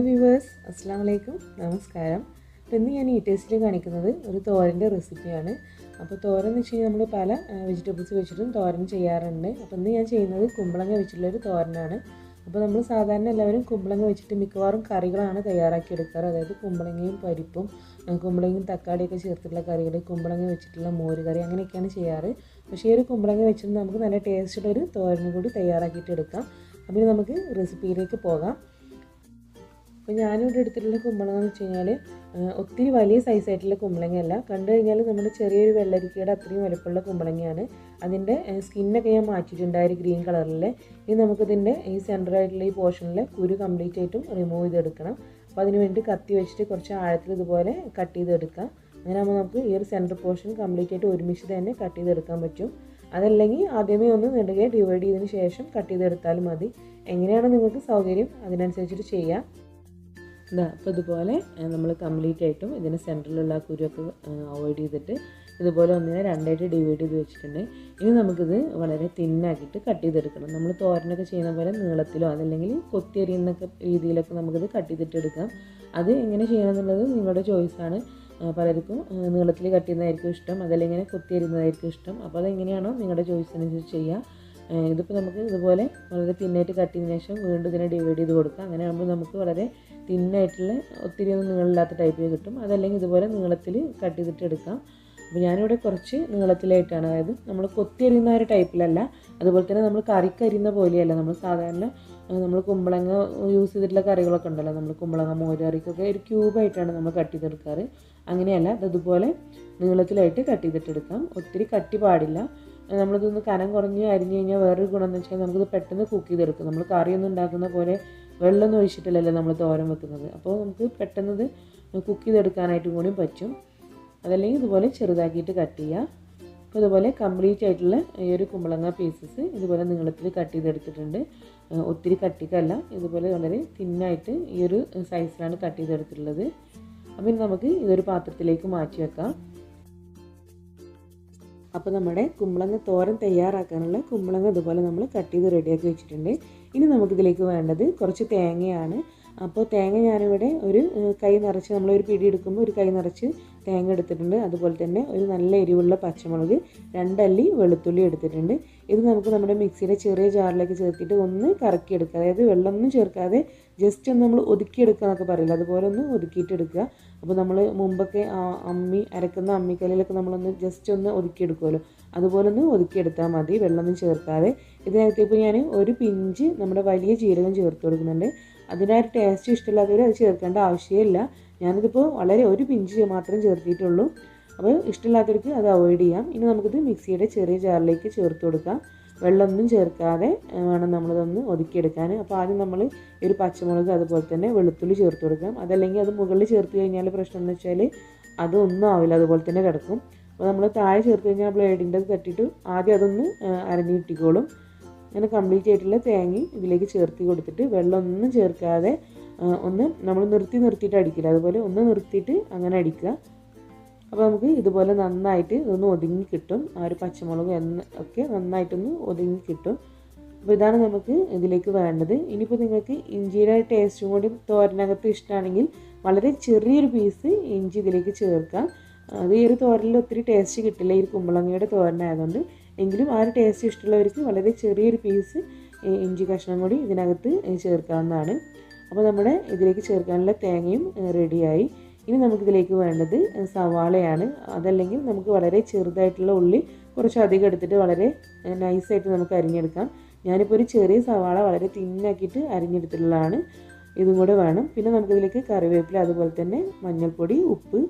Viewers, അസ്സലാമു അലൈക്കും, നമസ്കാരം. അപ്പോൾ ഇന്ന് ഞാൻ ഈ ടേസ്റ്റിൽ കാണിക്കുന്നത് ഒരു തോരൻ്റെ റെസിപ്പിയാണ്. അപ്പോൾ തോരൻ എന്ന് വെച്ച് കഴിഞ്ഞാൽ നമ്മൾ പല വെജിറ്റബിൾസ് വെച്ചിട്ടും തോരൻ ചെയ്യാറുണ്ട്. അപ്പോൾ ഇന്ന് ഞാൻ ചെയ്യുന്നത് കുമ്പളങ്ങ വെച്ചിട്ടുള്ളൊരു തോരനാണ്. അപ്പോൾ നമ്മൾ സാധാരണ എല്ലാവരും കുമ്പളങ്ങ വെച്ചിട്ട് മിക്കവാറും കറികളാണ് തയ്യാറാക്കി എടുക്കാറ്. അതായത് കുമ്പളങ്ങയും പരിപ്പും കുമ്പളങ്ങയും തക്കാളിയൊക്കെ ചേർത്തിട്ടുള്ള കറികൾ, കുമ്പളങ്ങ വെച്ചിട്ടുള്ള മോര് കറി, അങ്ങനെയൊക്കെയാണ് ചെയ്യാറ്. പക്ഷേ ഈ ഒരു കുമ്പളങ്ങ വെച്ചിട്ട് നമുക്ക് നല്ല ടേസ്റ്റുള്ളൊരു തോരനും കൂടി തയ്യാറാക്കിയിട്ട് എടുക്കാം. അപ്പോൾ നമുക്ക് റെസിപ്പിയിലേക്ക് പോകാം. അപ്പോൾ ഞാനിവിടെ എടുത്തിട്ടുള്ള കുമ്പളങ്ങ എന്ന് വെച്ച് കഴിഞ്ഞാൽ ഒത്തിരി വലിയ സൈസായിട്ടുള്ള കുമ്പളങ്ങയല്ല. കണ്ടു കഴിഞ്ഞാൽ നമ്മുടെ ചെറിയൊരു വെള്ളരിക്കയുടെ അത്രയും വലുപ്പമുള്ള കുമ്പളങ്ങയാണ്. അതിൻ്റെ സ്കിന്നൊക്കെ ഞാൻ മാറ്റിയിട്ടുണ്ട്, ആ ഒരു ഗ്രീൻ കളറിൽ. ഇനി നമുക്കിതിൻ്റെ ഈ സെൻറ്ററായിട്ടുള്ള ഈ പോർഷനിൽ കുരു കംപ്ലീറ്റ് ആയിട്ടും റിമൂവ് ചെയ്തെടുക്കണം. അപ്പോൾ അതിന് വേണ്ടി കത്തി വെച്ചിട്ട് കുറച്ച് ആഴത്തിൽ ഇതുപോലെ കട്ട് ചെയ്തെടുക്കാം. അങ്ങനെ ആകുമ്പോൾ നമുക്ക് ഈ ഒരു സെൻറ്റർ പോർഷൻ കംപ്ലീറ്റ് ആയിട്ട് ഒരുമിച്ച് തന്നെ കട്ട് ചെയ്തെടുക്കാൻ പറ്റും. അതല്ലെങ്കിൽ ആദ്യമേ ഒന്ന് നെടുകെ ഡിവൈഡ് ചെയ്തതിന് ശേഷം കട്ട് ചെയ്തെടുത്താലും മതി. എങ്ങനെയാണ് നിങ്ങൾക്ക് സൗകര്യം അതിനനുസരിച്ചിട്ട് ചെയ്യാം. അപ്പോൾ ഇതുപോലെ നമ്മൾ കംപ്ലീറ്റ് ആയിട്ടും ഇതിന് സെൻറ്ററിലുള്ള കുരുവൊക്കെ അവോയ്ഡ് ചെയ്തിട്ട് ഇതുപോലെ ഒന്നിനെ രണ്ടായിട്ട് ഡിവൈഡ് ചെയ്ത് വെച്ചിട്ടുണ്ട്. ഇനി നമുക്കിത് വളരെ തിന്നാക്കിയിട്ട് കട്ട് ചെയ്തെടുക്കണം. നമ്മൾ തോരനൊക്കെ ചെയ്യുന്ന പോലെ നീളത്തിലോ അതല്ലെങ്കിൽ കൊത്തിയരിയുന്നൊക്കെ രീതിയിലൊക്കെ നമുക്കിത് കട്ട് ചെയ്തിട്ട് എടുക്കാം. അത് എങ്ങനെ ചെയ്യണം എന്നുള്ളത് നിങ്ങളുടെ ചോയ്സാണ്. പലർക്കും നീളത്തിൽ കട്ട് ചെയ്യുന്നതായിരിക്കും ഇഷ്ടം, അതല്ലെങ്കിൽ കൊത്തിയരിയുന്നതായിരിക്കും ഇഷ്ടം. അപ്പോൾ അതെങ്ങനെയാണോ നിങ്ങളുടെ ചോയ്സിനനുസരിച്ച് ചെയ്യുക. ഇതിപ്പോൾ നമുക്ക് ഇതുപോലെ വളരെ തിന്നായിട്ട് കട്ട് ചെയ്തതിന് ശേഷം വീണ്ടും ഇതിനെ ഡിവൈഡ് ചെയ്ത് കൊടുക്കാം. അങ്ങനെ ആകുമ്പോൾ നമുക്ക് വളരെ തിന്നായിട്ടുള്ള ഒത്തിരി ഒന്നും നീളമില്ലാത്ത ടൈപ്പിൽ കിട്ടും. അതല്ലെങ്കിൽ ഇതുപോലെ നീളത്തിൽ കട്ട് ചെയ്തിട്ട് എടുക്കാം. അപ്പോൾ ഞാനിവിടെ കുറച്ച് നീളത്തിലായിട്ടാണ്, അതായത് നമ്മൾ കൊത്തിയരിയുന്ന ഒരു ടൈപ്പിലല്ല, അതുപോലെ തന്നെ നമ്മൾ കറിക്കരിയുന്ന പോലെയല്ല. നമ്മൾ സാധാരണ നമ്മൾ കുമ്പളങ്ങ യൂസ് ചെയ്തിട്ടുള്ള കറികളൊക്കെ ഉണ്ടല്ലോ, നമ്മൾ കുമ്പളങ്ങ മോര് കറിക്കൊക്കെ ഒരു ക്യൂബായിട്ടാണ് നമ്മൾ കട്ട് ചെയ്തെടുക്കാറ്. അങ്ങനെയല്ല, അതുപോലെ നീളത്തിലായിട്ട് കട്ട് ചെയ്തിട്ടെടുക്കാം. ഒത്തിരി കട്ടി പാടില്ല. നമ്മളിതൊന്ന് കനം കുറഞ്ഞ് അരിഞ്ഞ് കഴിഞ്ഞാൽ വേറൊരു ഗുണം എന്ന് വെച്ചാൽ നമുക്കിത് പെട്ടെന്ന് കുക്ക് ചെയ്തെടുക്കും. നമ്മൾ കറിയൊന്നും ഉണ്ടാക്കുന്ന പോലെ വെള്ളമൊന്നും ഒഴിച്ചിട്ടില്ലല്ലോ നമ്മൾ തോരൻ വെക്കുന്നത്. അപ്പോൾ നമുക്ക് പെട്ടെന്ന് ഇത് കുക്ക് ചെയ്തെടുക്കാനായിട്ടും കൂടി പറ്റും. അതല്ലെങ്കിൽ ഇതുപോലെ ചെറുതാക്കിയിട്ട് കട്ട് ചെയ്യുക. അപ്പോൾ ഇതുപോലെ കംപ്ലീറ്റ് ആയിട്ടുള്ള ഈ ഒരു കുമ്പളങ്ങ പീസസ് ഇതുപോലെ നീളത്തിൽ കട്ട് ചെയ്തെടുത്തിട്ടുണ്ട്. ഒത്തിരി കട്ടിക്കല്ല, ഇതുപോലെ വളരെ തിന്നായിട്ട് ഈ ഒരു സൈസിലാണ് കട്ട് ചെയ്തെടുത്തിട്ടുള്ളത്. അപ്പോൾ നമുക്ക് ഇതൊരു പാത്രത്തിലേക്ക് മാറ്റി വെക്കാം. അപ്പോൾ നമ്മുടെ കുമ്പളങ്ങ തോരൻ തയ്യാറാക്കാനുള്ള കുമ്പളങ്ങ ഇതുപോലെ നമ്മൾ കട്ട് ചെയ്ത് റെഡിയാക്കി വെച്ചിട്ടുണ്ട്. ഇനി നമുക്കിതിലേക്ക് വേണ്ടത് കുറച്ച് തേങ്ങയാണ്. അപ്പോൾ തേങ്ങ ഞാനിവിടെ ഒരു കൈ നിറച്ച്, നമ്മളൊരു പിടി എടുക്കുമ്പോൾ ഒരു കൈ നിറച്ച് തേങ്ങ എടുത്തിട്ടുണ്ട്. അതുപോലെ തന്നെ ഒരു നല്ല എരിവുള്ള പച്ചമുളക്, 2 അല്ലി വെളുത്തുള്ളി എടുത്തിട്ടുണ്ട്. ഇത് നമുക്ക് നമ്മുടെ മിക്സിയുടെ ചെറിയ ജാറിലേക്ക് ചേർത്തിട്ട് ഒന്ന് കറക്കിയെടുക്കുക. അതായത് വെള്ളമൊന്നും ചേർക്കാതെ ജസ്റ്റ് ഒന്ന് നമ്മൾ ഒതുക്കിയെടുക്കുക എന്നൊക്കെ പറയില്ല, അതുപോലെ ഒന്ന് ഒതുക്കിയിട്ട് എടുക്കുക. അപ്പോൾ നമ്മൾ മുമ്പൊക്കെ അരക്കുന്ന അമ്മിക്കല്ലിലൊക്കെ നമ്മളൊന്ന് ജസ്റ്റ് ഒന്ന് ഒതുക്കിയെടുക്കുമല്ലോ, അതുപോലെ ഒന്ന് ഒതുക്കിയെടുത്താൽ മതി, വെള്ളമൊന്നും ചേർക്കാതെ. ഇതിനകത്ത് ഇപ്പോൾ ഞാൻ ഒരു പിഞ്ച് നമ്മുടെ വലിയ ജീരകം ചേർത്ത് കൊടുക്കുന്നുണ്ട്. അതിൻ്റെ ഒരു ടേസ്റ്റ് ഇഷ്ടമില്ലാത്തവർ അത് ചേർക്കേണ്ട ആവശ്യമില്ല. ഞാനിതിപ്പോൾ വളരെ ഒരു പിഞ്ച് മാത്രം ചേർത്തിട്ടുള്ളൂ. അപ്പോൾ ഇഷ്ടമില്ലാത്തവർക്ക് അത് അവോയ്ഡ് ചെയ്യാം. ഇനി നമുക്കിത് മിക്സിയുടെ ചെറിയ ജാറിലേക്ക് ചേർത്ത് കൊടുക്കാം. വെള്ളമൊന്നും ചേർക്കാതെ വേണം നമ്മളിതൊന്ന് ഒതുക്കിയെടുക്കാൻ. അപ്പോൾ ആദ്യം നമ്മൾ ഒരു പച്ചമുളക് അതുപോലെ തന്നെ വെളുത്തുള്ളി ചേർത്ത് കൊടുക്കാം. അതല്ലെങ്കിൽ അത് മുകളിൽ ചേർത്ത് കഴിഞ്ഞാൽ പ്രശ്നം എന്ന് വെച്ചാൽ അതൊന്നും ആവില്ല, അതുപോലെ തന്നെ കിടക്കും. അപ്പോൾ നമ്മൾ താഴെ ചേർത്ത് കഴിഞ്ഞാൽ ബ്ലേഡിൻ്റെ തട്ടിയിട്ട് ആദ്യം അതൊന്ന് അരഞ്ഞ് കിട്ടിക്കോളും. അങ്ങനെ കംപ്ലീറ്റ് ആയിട്ടുള്ള തേങ്ങയും ഇതിലേക്ക് ചേർത്ത് കൊടുത്തിട്ട് വെള്ളമൊന്നും ചേർക്കാതെ ഒന്ന് നമ്മൾ നിർത്തിയിട്ട് അടിക്കില്ല, അതുപോലെ ഒന്ന് നിർത്തിയിട്ട് അങ്ങനെ അടിക്കുക. അപ്പോൾ നമുക്ക് ഇതുപോലെ നന്നായിട്ട് ഇതൊന്ന് ഒതുങ്ങി കിട്ടും. ആ ഒരു പച്ചമുളക് ഒക്കെ നന്നായിട്ടൊന്ന് ഒതുങ്ങി കിട്ടും. അപ്പോൾ ഇതാണ് നമുക്ക് ഇതിലേക്ക് വേണ്ടത്. ഇനിയിപ്പോൾ നിങ്ങൾക്ക് ഇഞ്ചിയുടെ ടേസ്റ്റും കൂടി തോരനകത്ത് ഇഷ്ടമാണെങ്കിൽ വളരെ ചെറിയൊരു പീസ് ഇഞ്ചി ഇതിലേക്ക് ചേർക്കാം. അത് ഈ ഒരു തോരനിൽ ഒത്തിരി ടേസ്റ്റ് കിട്ടില്ല, ഈ കുമ്പളങ്ങയുടെ തോരനായതുകൊണ്ട്. എങ്കിലും ആ ഒരു ടേസ്റ്റ് ഇഷ്ടമുള്ളവർക്ക് വളരെ ചെറിയൊരു പീസ് ഇഞ്ചി കഷ്ണം കൂടി ഇതിനകത്ത് ചേർക്കാവുന്നതാണ്. അപ്പോൾ നമ്മുടെ ഇതിലേക്ക് ചേർക്കാനുള്ള തേങ്ങയും റെഡിയായി. ഇനി നമുക്കിതിലേക്ക് വേണ്ടത് സവാളയാണ്. അതല്ലെങ്കിൽ നമുക്ക് വളരെ ചെറുതായിട്ടുള്ള ഉള്ളി കുറച്ചധികം എടുത്തിട്ട് വളരെ നൈസായിട്ട് നമുക്ക് അരിഞ്ഞെടുക്കാം. ഞാനിപ്പോൾ ഒരു ചെറിയ സവാള വളരെ തിന്നാക്കിയിട്ട് അരിഞ്ഞെടുത്തിട്ടുള്ളതാണ്. ഇതും കൂടെ വേണം. പിന്നെ നമുക്കിതിലേക്ക് കറിവേപ്പില, അതുപോലെ തന്നെ മഞ്ഞൾപ്പൊടി, ഉപ്പ്,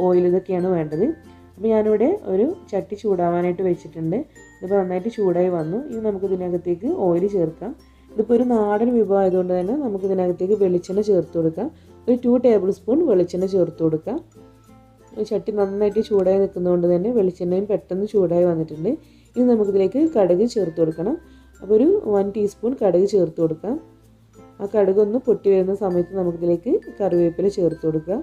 ഓയിൽ, ഇതൊക്കെയാണ് വേണ്ടത്. അപ്പോൾ ഞാനിവിടെ ഒരു ചട്ടി ചൂടാവാനായിട്ട് വെച്ചിട്ടുണ്ട്. ഇതിപ്പോൾ നന്നായിട്ട് ചൂടായി വന്നു. ഇനി നമുക്കിതിനകത്തേക്ക് ഓയിൽ ചേർക്കാം. ഇതിപ്പോൾ ഒരു നാടൻ വിഭവം ആയതുകൊണ്ട് തന്നെ നമുക്കിതിനകത്തേക്ക് വെളിച്ചെണ്ണ ചേർത്ത് കൊടുക്കാം. ഒരു 2 ടേബിൾ സ്പൂൺ വെളിച്ചെണ്ണ ചേർത്ത് കൊടുക്കാം. ചട്ടി നന്നായിട്ട് ചൂടായി നിൽക്കുന്നതുകൊണ്ട് തന്നെ വെളിച്ചെണ്ണയും പെട്ടെന്ന് ചൂടായി വന്നിട്ടുണ്ട്. ഇനി നമുക്കിതിലേക്ക് കടുക് ചേർത്ത് കൊടുക്കണം. അപ്പോൾ ഒരു 1 ടീസ്പൂൺ കടുക് ചേർത്ത് കൊടുക്കാം. ആ കടുക് ഒന്ന് പൊട്ടി വരുന്ന സമയത്ത് നമുക്കിതിലേക്ക് കറിവേപ്പില ചേർത്ത് കൊടുക്കുക.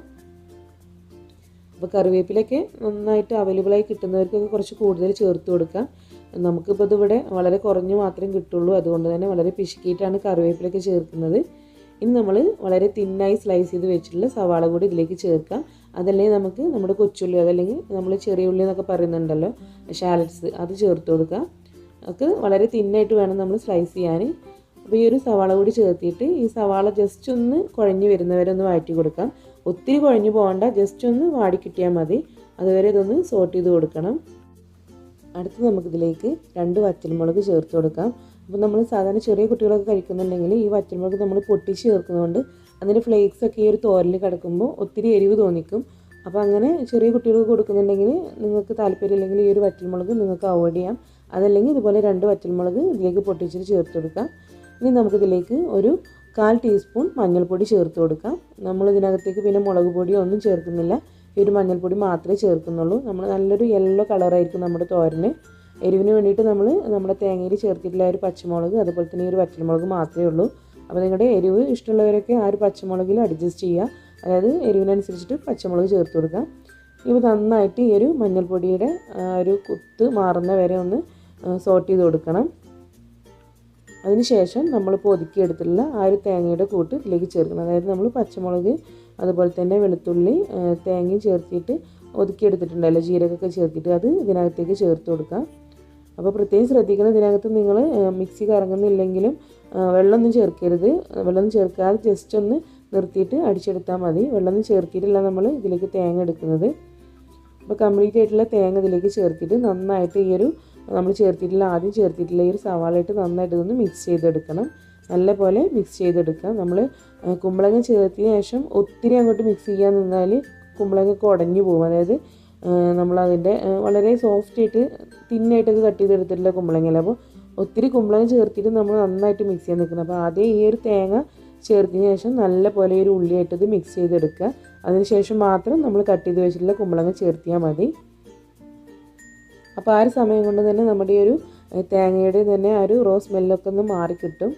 അപ്പോൾ കറിവേപ്പിലൊക്കെ നന്നായിട്ട് അവൈലബിളായി കിട്ടുന്നവർക്കൊക്കെ കുറച്ച് കൂടുതൽ ചേർത്ത് കൊടുക്കാം. നമുക്കിപ്പോൾ ഇതിവിടെ വളരെ കുറഞ്ഞ് മാത്രമേ കിട്ടുള്ളൂ, അതുകൊണ്ട് തന്നെ വളരെ പിശുക്കിയിട്ടാണ് കറിവേപ്പിലൊക്കെ ചേർക്കുന്നത്. ഇനി നമ്മൾ വളരെ തിന്നായി സ്ലൈസ് ചെയ്ത് വെച്ചിട്ടുള്ള സവാള കൂടി ഇതിലേക്ക് ചേർക്കാം. അതല്ലെങ്കിൽ നമുക്ക് നമ്മുടെ കൊച്ചുള്ളി അതല്ലെങ്കിൽ നമ്മൾ ചെറിയ ഉള്ളി എന്നൊക്കെ പറയുന്നുണ്ടല്ലോ ഷാലറ്റ്സ്, അത് ചേർത്ത് കൊടുക്കാം. ഒക്കെ വളരെ തിന്നായിട്ട് വേണം നമ്മൾ സ്ലൈസ് ചെയ്യാൻ. അപ്പോൾ ഈ ഒരു സവാള കൂടി ചേർത്തിട്ട് ഈ സവാള ജസ്റ്റ് ഒന്ന് കുഴഞ്ഞ് വരുന്നവരെ ഒന്ന് വഴറ്റി കൊടുക്കാം. ഒത്തിരി കുഴഞ്ഞു പോകണ്ട, ജസ്റ്റ് ഒന്ന് വാടി കിട്ടിയാൽ മതി. അതുവരെ ഇതൊന്ന് സോട്ട് ചെയ്ത് കൊടുക്കണം. അടുത്ത് നമുക്കിതിലേക്ക് 2 വറ്റൽമുളക് ചേർത്ത് കൊടുക്കാം. അപ്പോൾ നമ്മൾ സാധാരണ ചെറിയ കുട്ടികളൊക്കെ കഴിക്കുന്നുണ്ടെങ്കിൽ ഈ വറ്റൽമുളക് നമ്മൾ പൊട്ടിച്ച് ചേർക്കുന്നതുകൊണ്ട് അതിൻ്റെ ഫ്ലേക്സ് ഒക്കെ ഈ ഒരു തോരൽ കിടക്കുമ്പോൾ ഒത്തിരി എരിവ് തോന്നിക്കും. അപ്പോൾ അങ്ങനെ ചെറിയ കുട്ടികൾക്ക് കൊടുക്കുന്നുണ്ടെങ്കിൽ നിങ്ങൾക്ക് താല്പര്യമില്ലെങ്കിൽ ഈ ഒരു വറ്റൽമുളക് നിങ്ങൾക്ക് അവോയ്ഡ് ചെയ്യാം. അതല്ലെങ്കിൽ ഇതുപോലെ 2 വറ്റൽമുളക് ഇതിലേക്ക് പൊട്ടിച്ചിട്ട് ചേർത്ത് കൊടുക്കാം. ഇനി നമുക്കിതിലേക്ക് ഒരു 1/4 ടീസ്പൂൺ മഞ്ഞൾപ്പൊടി ചേർത്ത് കൊടുക്കാം. നമ്മൾ ഇതിനകത്തേക്ക് പിന്നെ മുളക് പൊടിയോ ഒന്നും ചേർക്കുന്നില്ല, ഈ ഒരു മഞ്ഞൾപ്പൊടി മാത്രമേ ചേർക്കുന്നുള്ളൂ. നമ്മൾ നല്ലൊരു യെല്ലോ കളറായിരിക്കും നമ്മുടെ തോരന്. എരിവിന് വേണ്ടിയിട്ട് നമ്മൾ നമ്മുടെ തേങ്ങയിൽ ചേർത്തിട്ടുള്ള ഒരു പച്ചമുളക് അതുപോലെ തന്നെ ഈ ഒരു വറ്റൽമുളക് മാത്രമേ ഉള്ളൂ. അപ്പോൾ നിങ്ങളുടെ എരിവ് ഇഷ്ടമുള്ളവരൊക്കെ ആ ഒരു പച്ചമുളകിൽ അഡ്ജസ്റ്റ് ചെയ്യുക, അതായത് എരിവിനനുസരിച്ചിട്ട് പച്ചമുളക് ചേർത്ത് കൊടുക്കാം. ഇപ്പോൾ നന്നായിട്ട് ഈ ഒരു മഞ്ഞൾപ്പൊടിയുടെ ഒരു കുത്ത് മാറുന്ന വരെ ഒന്ന് സോട്ട് ചെയ്ത് കൊടുക്കണം. അതിനുശേഷം നമ്മൾ ഒതുക്കിയെടുത്തിട്ടുള്ള ആ ഒരു തേങ്ങയുടെ കൂട്ട് ഇതിലേക്ക് ചേർക്കണം. അതായത് നമ്മൾ പച്ചമുളക് അതുപോലെ തന്നെ വെളുത്തുള്ളി തേങ്ങയും ചേർത്തിട്ട് ഒതുക്കിയെടുത്തിട്ടുണ്ടല്ലോ, ജീരകമൊക്കെ ചേർത്തിട്ട് അത് ഇതിനകത്തേക്ക് ചേർത്ത് കൊടുക്കാം. അപ്പോൾ പ്രത്യേകം ശ്രദ്ധിക്കണം, ഇതിനകത്ത് നിങ്ങൾ മിക്സി കറങ്ങുന്നില്ലെങ്കിലും വെള്ളമൊന്നും ചേർക്കരുത്. വെള്ളമൊന്നും ചേർക്കാതെ ജസ്റ്റ് ഒന്ന് നിർത്തിയിട്ട് അടിച്ചെടുത്താൽ മതി. വെള്ളമൊന്നും ചേർത്തിട്ടില്ല നമ്മൾ ഇതിലേക്ക് തേങ്ങ എടുക്കുന്നത്. അപ്പോൾ കംപ്ലീറ്റ് ആയിട്ടുള്ള തേങ്ങ ഇതിലേക്ക് ചേർത്തിട്ട് നന്നായിട്ട് ഈ ഒരു നമ്മൾ ആദ്യം ചേർത്തിട്ടുള്ള ഈ ഒരു സവാളയിട്ട് നന്നായിട്ട് ഇതൊന്ന് മിക്സ് ചെയ്തെടുക്കണം. നല്ലപോലെ മിക്സ് ചെയ്തെടുക്കാം. നമ്മൾ കുമ്പളങ്ങ ചേർത്തതിന് ശേഷം ഒത്തിരി അങ്ങോട്ട് മിക്സ് ചെയ്യാൻ നിന്നാൽ കുമ്പളങ്ങയൊക്കെ ഉടഞ്ഞു പോകും. അതായത് നമ്മളതിൻ്റെ വളരെ സോഫ്റ്റായിട്ട് തിന്നായിട്ടൊക്കെ കട്ട് ചെയ്തെടുത്തിട്ടുള്ള കുമ്പളങ്ങയല്ല. അപ്പോൾ ഒത്തിരി കുമ്പളങ്ങ ചേർത്തിട്ട് നമ്മൾ നന്നായിട്ട് മിക്സ് ചെയ്യാൻ നിൽക്കണം. അപ്പോൾ ആദ്യം ഈ ഒരു തേങ്ങ ചേർത്തതിന് ശേഷം നല്ല പോലെ ഒരു ഉള്ളിയായിട്ട് ഇത് മിക്സ് ചെയ്തെടുക്കുക. അതിനുശേഷം മാത്രം നമ്മൾ കട്ട് ചെയ്ത് വെച്ചിട്ടുള്ള കുമ്പളങ്ങ ചേർത്തിയാൽ മതി. അപ്പോൾ ആ ഒരു സമയം കൊണ്ട് തന്നെ നമ്മുടെ ഈ ഒരു തേങ്ങയുടെ തന്നെ ആ ഒരു സ്മെല്ലൊക്കെ ഒന്ന് മാറിക്കിട്ടും.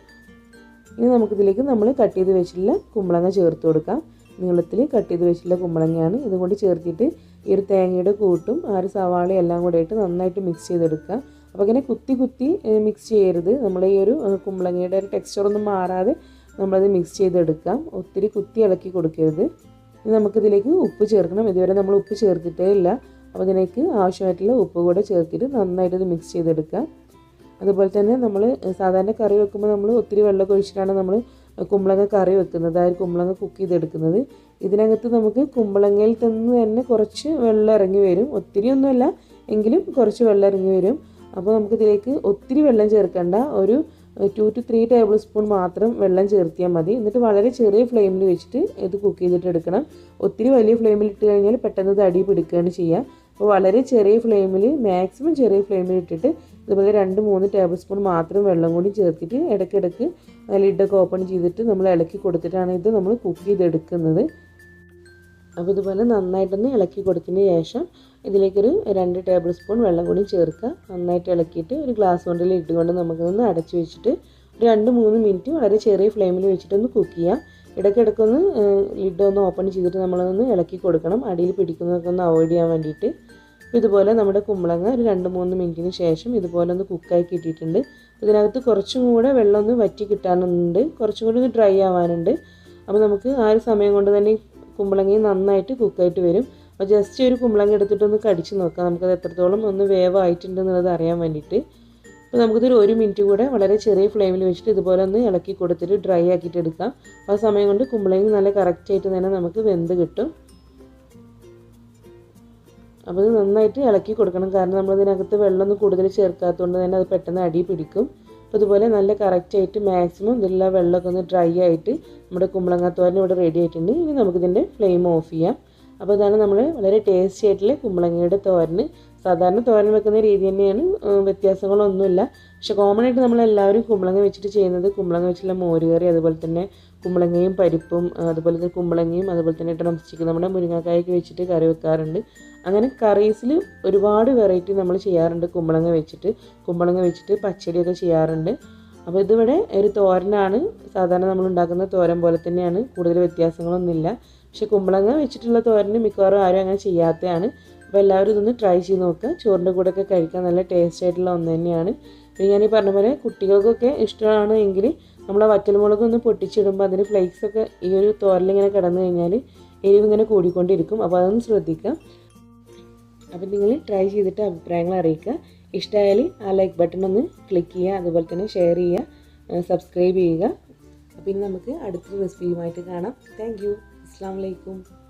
ഇനി നമുക്കിതിലേക്ക് നമ്മൾ കട്ട് ചെയ്ത് വെച്ചിട്ടുള്ള കുമ്പളങ്ങ ചേർത്ത് കൊടുക്കാം. നീളത്തിൽ കട്ട് ചെയ്ത് വെച്ചിട്ടുള്ള കുമ്പളങ്ങയാണ്. ഇതുകൊണ്ട് ചേർത്തിട്ട് ഈ ഒരു തേങ്ങയുടെ കൂട്ടും ആ ഒരു സവാളയും എല്ലാം കൂടെ ആയിട്ട് നന്നായിട്ട് മിക്സ് ചെയ്തെടുക്കുക. അപ്പോൾ ഇങ്ങനെ കുത്തി മിക്സ് ചെയ്യരുത്. നമ്മൾ ഈ ഒരു കുമ്പളങ്ങയുടെ ഒരു ടെക്സ്ചറൊന്നും മാറാതെ നമ്മളത് മിക്സ് ചെയ്തെടുക്കാം. ഒത്തിരി കുത്തി ഇളക്കി കൊടുക്കരുത്. ഇനി നമുക്കിതിലേക്ക് ഉപ്പ് ചേർക്കണം. ഇതുവരെ നമ്മൾ ഉപ്പ് ചേർത്തിട്ടേ ഇല്ല. അപ്പോൾ ഇതിലേക്ക് ആവശ്യമായിട്ടുള്ള ഉപ്പ് കൂടെ ചേർത്തിട്ട് നന്നായിട്ട് ഇത് മിക്സ് ചെയ്തെടുക്കാം. അതുപോലെ തന്നെ നമ്മൾ സാധാരണ കറി വെക്കുമ്പോൾ നമ്മൾ ഒത്തിരി വെള്ളമൊക്കെ ഒഴിച്ചിട്ടാണ് നമ്മൾ കുമ്പളങ്ങ കറി വെക്കുന്നത്, ആ ഒരു കുമ്പളങ്ങ കുക്ക് ചെയ്തെടുക്കുന്നത്. ഇതിനകത്ത് നമുക്ക് കുമ്പളങ്ങയിൽ തന്നെ കുറച്ച് വെള്ളം ഇറങ്ങി വരും. ഒത്തിരി ഒന്നുമല്ല എങ്കിലും കുറച്ച് വെള്ളം ഇറങ്ങി വരും. അപ്പോൾ നമുക്കിതിലേക്ക് ഒത്തിരി വെള്ളം ചേർക്കേണ്ട, ഒരു 2 to 3 ടേബിൾ സ്പൂൺ മാത്രം വെള്ളം ചേർത്തിയാൽ മതി. എന്നിട്ട് വളരെ ചെറിയ ഫ്ലെയിമിൽ വെച്ചിട്ട് ഇത് കുക്ക് ചെയ്തിട്ട് എടുക്കണം. ഒത്തിരി വലിയ ഫ്ലെയിമിൽ ഇട്ട് കഴിഞ്ഞാൽ പെട്ടെന്ന് ഇത് അടി പിടിക്കുകയാണ് ചെയ്യുക. അപ്പോൾ വളരെ ചെറിയ ഫ്ലെയിമിൽ, മാക്സിമം ചെറിയ ഫ്ലെയിമിൽ ഇട്ടിട്ട് ഇതുപോലെ 2-3 ടേബിൾ സ്പൂൺ മാത്രം വെള്ളം കൂടി ചേർത്തിട്ട് ഇടയ്ക്കിടയ്ക്ക് ലിഡൊക്കെ ഓപ്പൺ ചെയ്തിട്ട് നമ്മൾ ഇളക്കി കൊടുത്തിട്ടാണ് ഇത് നമ്മൾ കുക്ക് ചെയ്തെടുക്കുന്നത്. അപ്പോൾ ഇതുപോലെ നന്നായിട്ടൊന്ന് ഇളക്കി കൊടുത്തതിന് ശേഷം ഇതിലേക്കൊരു 2 ടേബിൾ സ്പൂൺ വെള്ളം കൂടി ചേർക്കുക. നന്നായിട്ട് ഇളക്കിയിട്ട് ഒരു ഗ്ലാസ് കൊണ്ടിൽ ഇട്ടുകൊണ്ട് നമുക്കൊന്ന് അടച്ച് വെച്ചിട്ട് ഒരു 2-3 മിനിറ്റ് വളരെ ചെറിയ ഫ്ലെയിമിൽ വെച്ചിട്ടൊന്ന് കുക്ക് ചെയ്യാം. ഇടയ്ക്കിടയ്ക്കൊന്ന് ലിഡൊന്ന് ഓപ്പൺ ചെയ്തിട്ട് നമ്മളൊന്ന് ഇളക്കി കൊടുക്കണം, അടിയിൽ പിടിക്കുന്നതൊക്കെ ഒന്ന് അവോയ്ഡ് ചെയ്യാൻ വേണ്ടിയിട്ട്. അപ്പോൾ ഇതുപോലെ നമ്മുടെ കുമ്പളങ്ങ ഒരു 2-3 മിനിറ്റിന് ശേഷം ഇതുപോലെ ഒന്ന് കുക്കായി കിട്ടിയിട്ടുണ്ട്. ഇതിനകത്ത് കുറച്ചും കൂടെ വെള്ളം ഒന്ന് വറ്റി കിട്ടാനുണ്ട്, കുറച്ചും കൂടി ഒന്ന് ഡ്രൈ ആവാനുണ്ട്. അപ്പോൾ നമുക്ക് ആ ഒരു സമയം കൊണ്ട് തന്നെ കുമ്പളങ്ങയും നന്നായിട്ട് കുക്കായിട്ട് വരും. അപ്പോൾ ജസ്റ്റ് ഒരു കുമ്പളങ്ങ എടുത്തിട്ടൊന്ന് കടിച്ച് നോക്കാം, നമുക്കത് എത്രത്തോളം ഒന്ന് വേവായിട്ടുണ്ടെന്നുള്ളത് അറിയാൻ വേണ്ടിയിട്ട്. അപ്പോൾ നമുക്കിതൊരു 1 മിനിറ്റ് കൂടെ വളരെ ചെറിയ ഫ്ലെയിമിൽ വെച്ചിട്ട് ഇതുപോലെ ഒന്ന് ഇളക്കി കൊടുത്തിട്ട് ഡ്രൈ ആക്കിയിട്ട് എടുക്കാം. അപ്പോൾ ആ സമയം കൊണ്ട് കുമ്പളങ്ങ നല്ല കറക്റ്റായിട്ട് തന്നെ നമുക്ക് വെന്ത് കിട്ടും. അപ്പോൾ ഇത് നന്നായിട്ട് ഇളക്കി കൊടുക്കണം, കാരണം നമ്മളതിനകത്ത് വെള്ളമൊന്നും കൂടുതൽ ചേർക്കാത്തതുകൊണ്ട് തന്നെ അത് പെട്ടെന്ന് അടി പിടിക്കും. അപ്പോൾ ഇതുപോലെ നല്ല കറക്റ്റായിട്ട് മാക്സിമം ഇതെല്ലാം വെള്ളമൊക്കെ ഒന്ന് ഡ്രൈ ആയിട്ട് നമ്മുടെ കുമ്പളങ്ങ തോരൻ ഇവിടെ റെഡി ആയിട്ടുണ്ട്. ഇനി നമുക്കിതിൻ്റെ ഫ്ലെയിം ഓഫ് ചെയ്യാം. അപ്പോൾ ഇതാണ് നമ്മൾ വളരെ ടേസ്റ്റി ആയിട്ടുള്ള കുമ്പളങ്ങയുടെ തോരന്. സാധാരണ തോരൻ വെക്കുന്ന രീതി തന്നെയാണ്, വ്യത്യാസങ്ങളൊന്നുമില്ല. പക്ഷെ കോമൺ ആയിട്ട് നമ്മളെല്ലാവരും കുമ്പളങ്ങ വെച്ചിട്ട് ചെയ്യുന്നത് കുമ്പളങ്ങ വെച്ചുള്ള മോരുകറി, അതുപോലെ തന്നെ കുമ്പളങ്ങയും പരിപ്പും, അതുപോലെ തന്നെ കുമ്പളങ്ങയും അതുപോലെ തന്നെ ഡ്രം സ്റ്റിക്ക്, നമ്മുടെ മുരിങ്ങക്കായൊക്കെ വെച്ചിട്ട് കറി വെക്കാറുണ്ട്. അങ്ങനെ കറീസിൽ ഒരുപാട് വെറൈറ്റി നമ്മൾ ചെയ്യാറുണ്ട്. കുമ്പളങ്ങ വെച്ചിട്ട് പച്ചടിയൊക്കെ ചെയ്യാറുണ്ട്. അപ്പോൾ ഇതിവിടെ ഒരു തോരനാണ്, സാധാരണ നമ്മൾ ഉണ്ടാക്കുന്ന തോരൻ പോലെ തന്നെയാണ്, കൂടുതൽ വ്യത്യാസങ്ങളൊന്നുമില്ല. പക്ഷേ കുമ്പളങ്ങ വെച്ചിട്ടുള്ള തോരന് മിക്കവാറും ആരും അങ്ങനെ ചെയ്യാത്തതാണ്. അപ്പോൾ എല്ലാവരും ഇതൊന്ന് ട്രൈ ചെയ്ത് നോക്കുക. ചോറിൻ്റെ കൂടെയൊക്കെ കഴിക്കാൻ നല്ല ടേസ്റ്റ് ആയിട്ടുള്ള ഒന്ന് തന്നെയാണ്. പിന്നെ ഞാൻ ഈ പറഞ്ഞ പോലെ കുട്ടികൾക്കൊക്കെ ഇഷ്ടമാണ് എങ്കിൽ നമ്മൾ വറ്റൽമുളകൊന്ന് പൊട്ടിച്ചിടുമ്പോൾ അതിന് ഫ്ലേക്സൊക്കെ ഈ ഒരു തോരലിങ്ങനെ കിടന്നു കഴിഞ്ഞാൽ എരിവ് ഇങ്ങനെ കൂടിക്കൊണ്ടിരിക്കും. അപ്പോൾ അതൊന്ന് ശ്രദ്ധിക്കാം. അപ്പം നിങ്ങൾ ട്രൈ ചെയ്തിട്ട് അഭിപ്രായങ്ങൾ അറിയിക്കുക. ഇഷ്ടമായാൽ ആ ലൈക്ക് ബട്ടൺ ഒന്ന് ക്ലിക്ക് ചെയ്യുക, അതുപോലെ തന്നെ ഷെയർ ചെയ്യുക, സബ്സ്ക്രൈബ് ചെയ്യുക. അപ്പം ഇനി നമുക്ക് അടുത്തൊരു റെസിപ്പിയുമായിട്ട് കാണാം. Thank you. അസ്സലാമു അലൈക്കും.